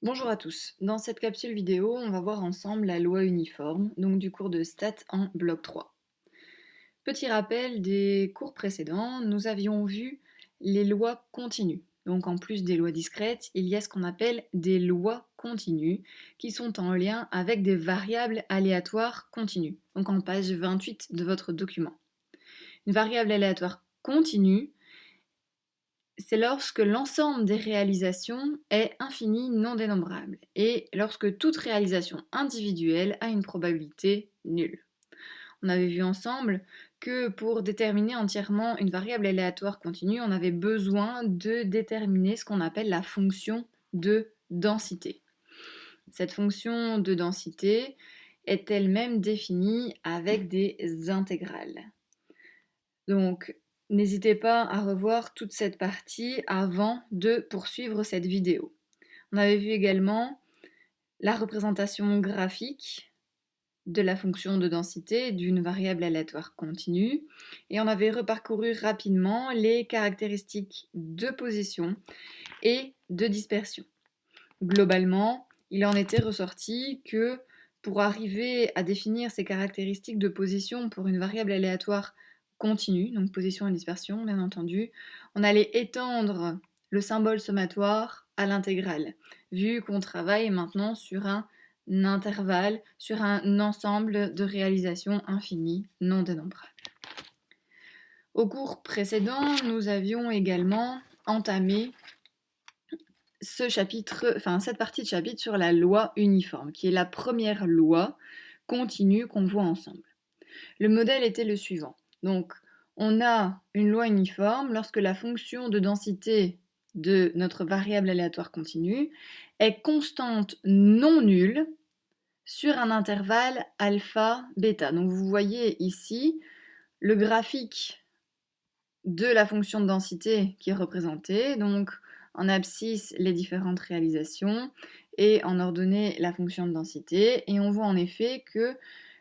Bonjour à tous. Dans cette capsule vidéo, on va voir ensemble la loi uniforme, donc du cours de stats en bloc 3. Petit rappel des cours précédents, nous avions vu les lois continues. Donc en plus des lois discrètes, il y a ce qu'on appelle des lois continues qui sont en lien avec des variables aléatoires continues. Donc en page 28 de votre document. Une variable aléatoire continue, c'est lorsque l'ensemble des réalisations est infini non dénombrable et lorsque toute réalisation individuelle a une probabilité nulle. On avait vu ensemble que pour déterminer entièrement une variable aléatoire continue, on avait besoin de déterminer ce qu'on appelle la fonction de densité. Cette fonction de densité est elle-même définie avec des intégrales. Donc, n'hésitez pas à revoir toute cette partie avant de poursuivre cette vidéo. On avait vu également la représentation graphique de la fonction de densité d'une variable aléatoire continue et on avait reparcouru rapidement les caractéristiques de position et de dispersion. Globalement, il en était ressorti que pour arriver à définir ces caractéristiques de position pour une variable aléatoire continue, donc position et dispersion bien entendu, on allait étendre le symbole sommatoire à l'intégrale, vu qu'on travaille maintenant sur un intervalle, sur un ensemble de réalisations infinies non dénombrables. Au cours précédent, nous avions également entamé cette partie de chapitre sur la loi uniforme, qui est la première loi continue qu'on voit ensemble. Le modèle était le suivant. Donc, on a une loi uniforme lorsque la fonction de densité de notre variable aléatoire continue est constante non nulle sur un intervalle alpha bêta. Donc vous voyez ici le graphique de la fonction de densité qui est représentée. Donc en abscisse les différentes réalisations et en ordonnée la fonction de densité. Et on voit en effet que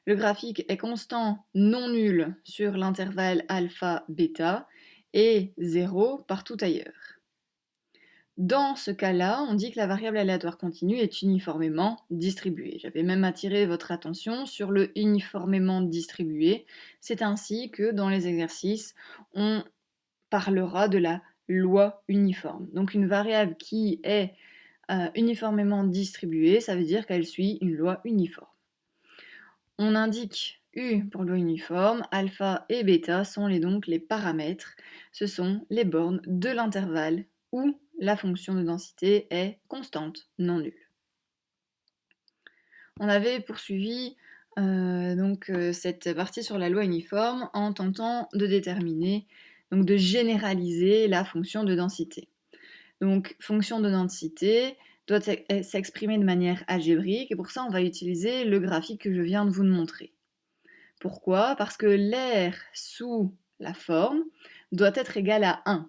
le graphique est constant non nul sur l'intervalle alpha bêta et 0 partout ailleurs. Dans ce cas-là, on dit que la variable aléatoire continue est uniformément distribuée. J'avais même attiré votre attention sur le uniformément distribué. C'est ainsi que dans les exercices, on parlera de la loi uniforme. Donc une variable qui est uniformément distribuée, ça veut dire qu'elle suit une loi uniforme. On indique U pour loi uniforme, alpha et bêta sont donc les paramètres, ce sont les bornes de l'intervalle où la fonction de densité est constante, non nulle. On avait poursuivi cette partie sur la loi uniforme en tentant de déterminer, donc de généraliser la fonction de densité. Donc fonction de densité doit s'exprimer de manière algébrique et pour ça on va utiliser le graphique que je viens de vous montrer. Pourquoi ? Parce que l'aire sous la forme doit être égale à 1.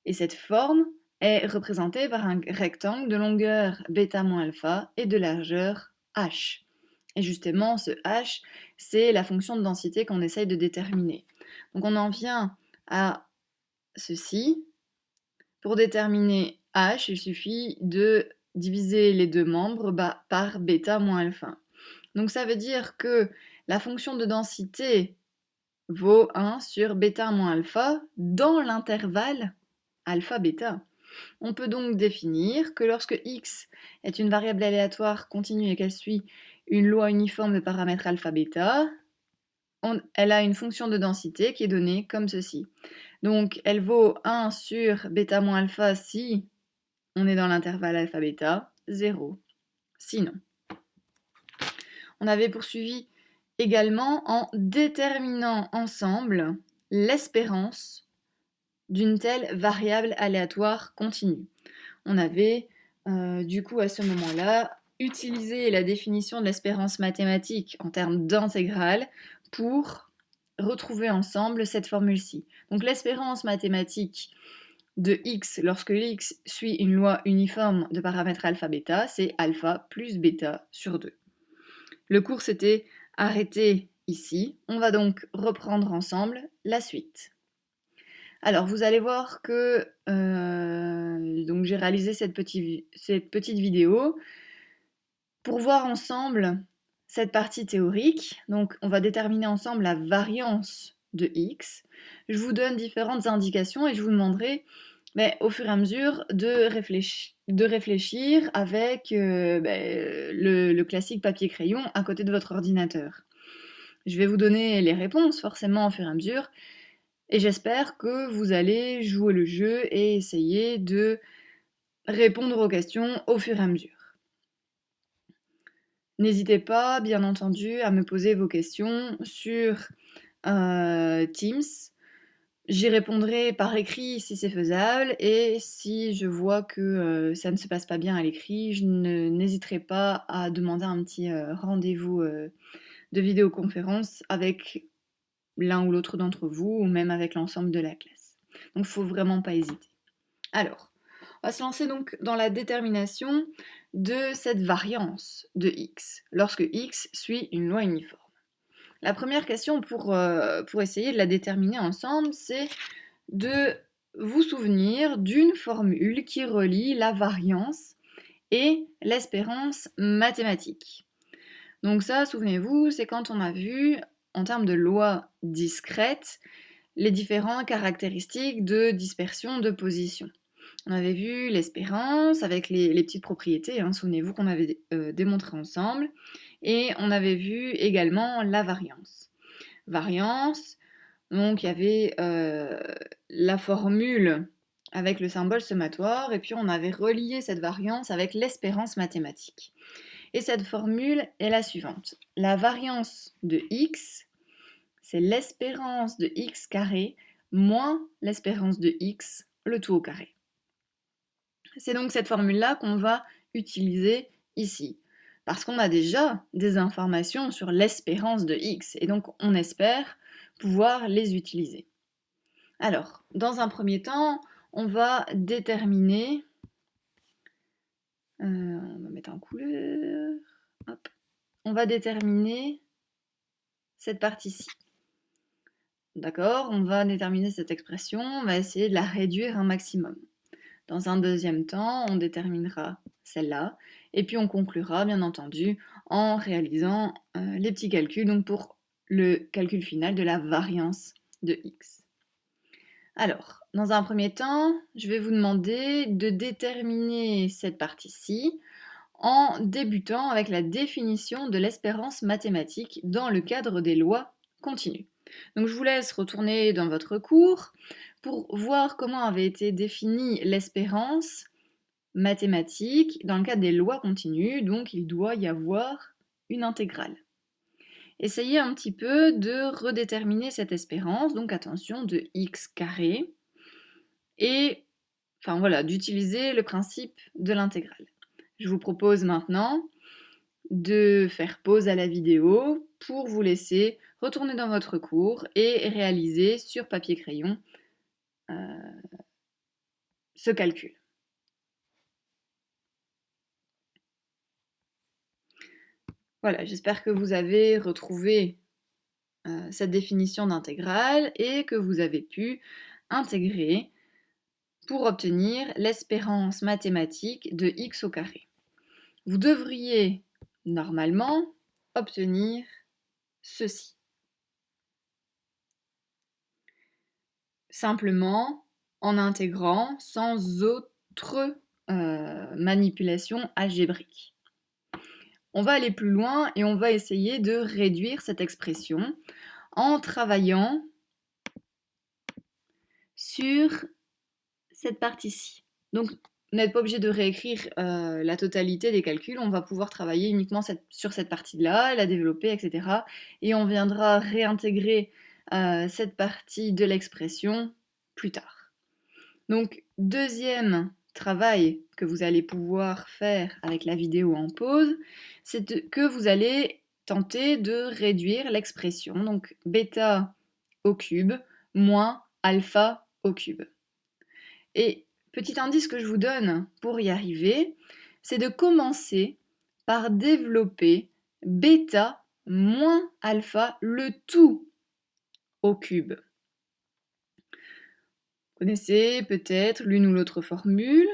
Et cette forme est représentée par un rectangle de longueur bêta moins alpha et de largeur h. Et justement, ce h, c'est la fonction de densité qu'on essaye de déterminer. Donc on en vient à ceci. Pour déterminer h, il suffit de diviser les deux membres par bêta moins alpha. Donc ça veut dire que la fonction de densité vaut 1 sur bêta moins alpha dans l'intervalle alpha-bêta. On peut donc définir que lorsque x est une variable aléatoire continue et qu'elle suit une loi uniforme de paramètres alpha-bêta, elle a une fonction de densité qui est donnée comme ceci. Donc elle vaut 1 sur bêta moins alpha si on est dans l'intervalle alpha-bêta, 0 sinon. On avait poursuivi également en déterminant ensemble l'espérance d'une telle variable aléatoire continue. On avait du coup à ce moment-là utilisé la définition de l'espérance mathématique en termes d'intégrale pour retrouver ensemble cette formule-ci. Donc l'espérance mathématique de x lorsque x suit une loi uniforme de paramètres alpha-bêta, c'est alpha plus bêta sur 2. Le cours s'était arrêté ici. On va donc reprendre ensemble la suite. Alors, vous allez voir que donc j'ai réalisé cette petite vidéo pour voir ensemble cette partie théorique. Donc, on va déterminer ensemble la variance de x. Je vous donne différentes indications et je vous demanderai, mais au fur et à mesure, de réfléchir avec le classique papier-crayon à côté de votre ordinateur. Je vais vous donner les réponses forcément au fur et à mesure, et j'espère que vous allez jouer le jeu et essayer de répondre aux questions au fur et à mesure. N'hésitez pas, bien entendu, à me poser vos questions sur Teams. J'y répondrai par écrit si c'est faisable, et si je vois que ça ne se passe pas bien à l'écrit, je n'hésiterai pas à demander un petit rendez-vous de vidéoconférence avec l'un ou l'autre d'entre vous, ou même avec l'ensemble de la classe. Donc il ne faut vraiment pas hésiter. Alors, on va se lancer donc dans la détermination de cette variance de x, lorsque x suit une loi uniforme. La première question pour essayer de la déterminer ensemble, c'est de vous souvenir d'une formule qui relie la variance et l'espérance mathématique. Donc ça, souvenez-vous, c'est quand on a vu, en termes de lois discrètes, les différentes caractéristiques de dispersion de position. On avait vu l'espérance avec les petites propriétés, hein, souvenez-vous qu'on avait démontré ensemble, et on avait vu également la variance. Variance, donc il y avait la formule avec le symbole sommatoire, et puis on avait relié cette variance avec l'espérance mathématique. Et cette formule est la suivante. La variance de x, c'est l'espérance de x carré moins l'espérance de x, le tout au carré. C'est donc cette formule-là qu'on va utiliser ici, parce qu'on a déjà des informations sur l'espérance de x, et donc on espère pouvoir les utiliser. Alors, dans un premier temps, on va déterminer... on va mettre en couleur... Hop. On va déterminer cette partie-ci. D'accord? On va déterminer cette expression, on va essayer de la réduire un maximum. Dans un deuxième temps, on déterminera celle-là, et puis on conclura, bien entendu, en réalisant les petits calculs, donc pour le calcul final de la variance de x. Alors, dans un premier temps, je vais vous demander de déterminer cette partie-ci en débutant avec la définition de l'espérance mathématique dans le cadre des lois continues. Donc je vous laisse retourner dans votre cours pour voir comment avait été définie l'espérance mathématique dans le cadre des lois continues, donc il doit y avoir une intégrale. Essayez un petit peu de redéterminer cette espérance, donc attention, de x carré, et enfin voilà, d'utiliser le principe de l'intégrale. Je vous propose maintenant de faire pause à la vidéo pour vous laisser retourner dans votre cours et réaliser sur papier-crayon ce calcul. Voilà, j'espère que vous avez retrouvé cette définition d'intégrale et que vous avez pu intégrer pour obtenir l'espérance mathématique de x au carré. Vous devriez normalement obtenir ceci. Simplement en intégrant sans autre manipulation algébrique. On va aller plus loin et on va essayer de réduire cette expression en travaillant sur cette partie-ci. Donc, vous n'êtes pas obligé de réécrire la totalité des calculs, on va pouvoir travailler uniquement sur cette partie-là, la développer, etc. Et on viendra réintégrer cette partie de l'expression plus tard. Donc, deuxième travail que vous allez pouvoir faire avec la vidéo en pause, c'est que vous allez tenter de réduire l'expression, donc bêta au cube moins alpha au cube. Et petit indice que je vous donne pour y arriver, c'est de commencer par développer bêta moins alpha, le tout au cube. Connaissez peut-être l'une ou l'autre formule.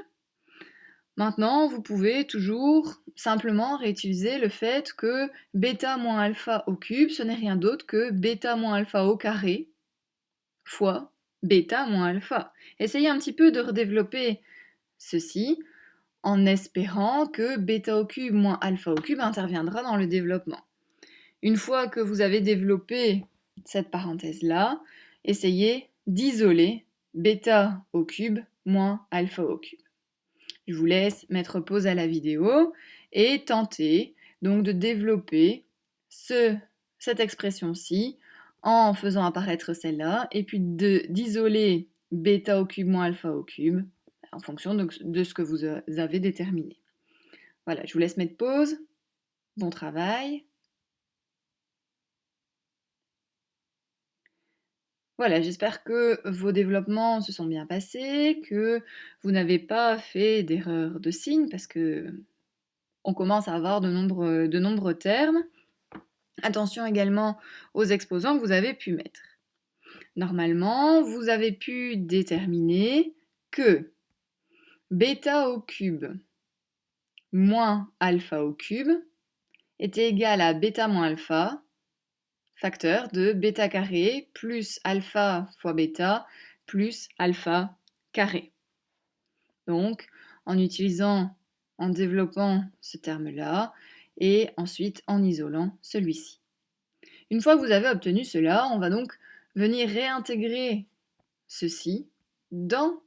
Maintenant, vous pouvez toujours simplement réutiliser le fait que bêta moins alpha au cube, ce n'est rien d'autre que bêta moins alpha au carré fois bêta moins alpha. Essayez un petit peu de redévelopper ceci en espérant que bêta au cube moins alpha au cube interviendra dans le développement. Une fois que vous avez développé cette parenthèse-là, essayez d'isoler bêta au cube moins alpha au cube. Je vous laisse mettre pause à la vidéo et tenter donc de développer cette expression-ci en faisant apparaître celle-là et puis d'isoler bêta au cube moins alpha au cube en fonction de ce que vous avez déterminé. Voilà, je vous laisse mettre pause. Bon travail. Voilà, j'espère que vos développements se sont bien passés, que vous n'avez pas fait d'erreur de signe parce que on commence à avoir de nombreux termes. Attention également aux exposants que vous avez pu mettre. Normalement, vous avez pu déterminer que bêta au cube moins alpha au cube était égal à bêta moins alpha, facteur de bêta carré plus alpha fois bêta plus alpha carré. Donc, en développant ce terme-là, et ensuite en isolant celui-ci. Une fois que vous avez obtenu cela, on va donc venir réintégrer ceci dans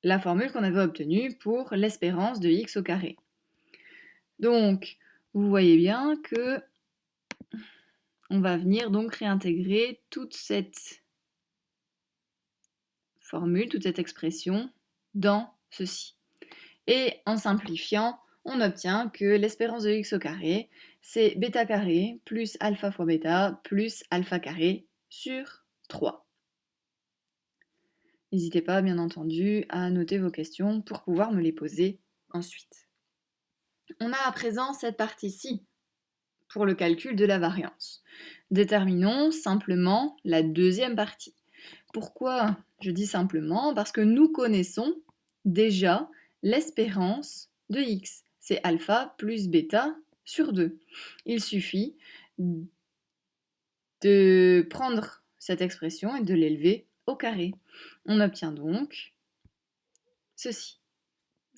la formule qu'on avait obtenue pour l'espérance de x au carré. Donc, vous voyez bien que on va venir donc réintégrer toute cette formule, toute cette expression dans ceci. Et en simplifiant, on obtient que l'espérance de x au carré, c'est bêta carré plus alpha fois bêta plus alpha carré sur 3. N'hésitez pas, bien entendu, à noter vos questions pour pouvoir me les poser ensuite. On a à présent cette partie-ci pour le calcul de la variance. Déterminons simplement la deuxième partie. Pourquoi je dis simplement? Parce que nous connaissons déjà l'espérance de x. C'est alpha plus bêta sur 2. Il suffit de prendre cette expression et de l'élever au carré. On obtient donc ceci.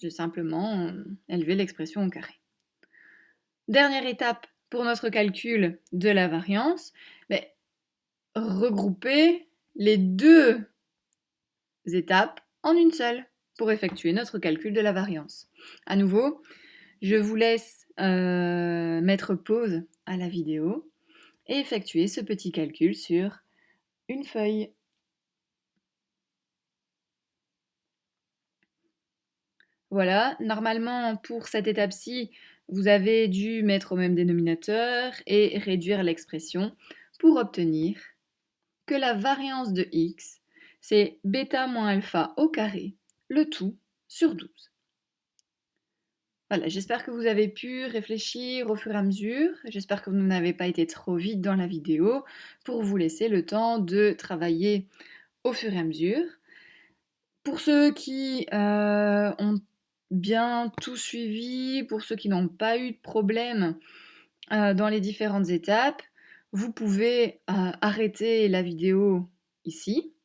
J'ai simplement élevé l'expression au carré. Dernière étape pour notre calcul de la variance, regrouper les deux étapes en une seule pour effectuer notre calcul de la variance. À nouveau, je vous laisse mettre pause à la vidéo et effectuer ce petit calcul sur une feuille. Voilà, normalement pour cette étape-ci, vous avez dû mettre au même dénominateur et réduire l'expression pour obtenir que la variance de x, c'est bêta moins alpha au carré, le tout sur 12. Voilà, j'espère que vous avez pu réfléchir au fur et à mesure. J'espère que vous n'avez pas été trop vite dans la vidéo pour vous laisser le temps de travailler au fur et à mesure. Pour ceux qui ont bien tout suivi, pour ceux qui n'ont pas eu de problème dans les différentes étapes, vous pouvez arrêter la vidéo ici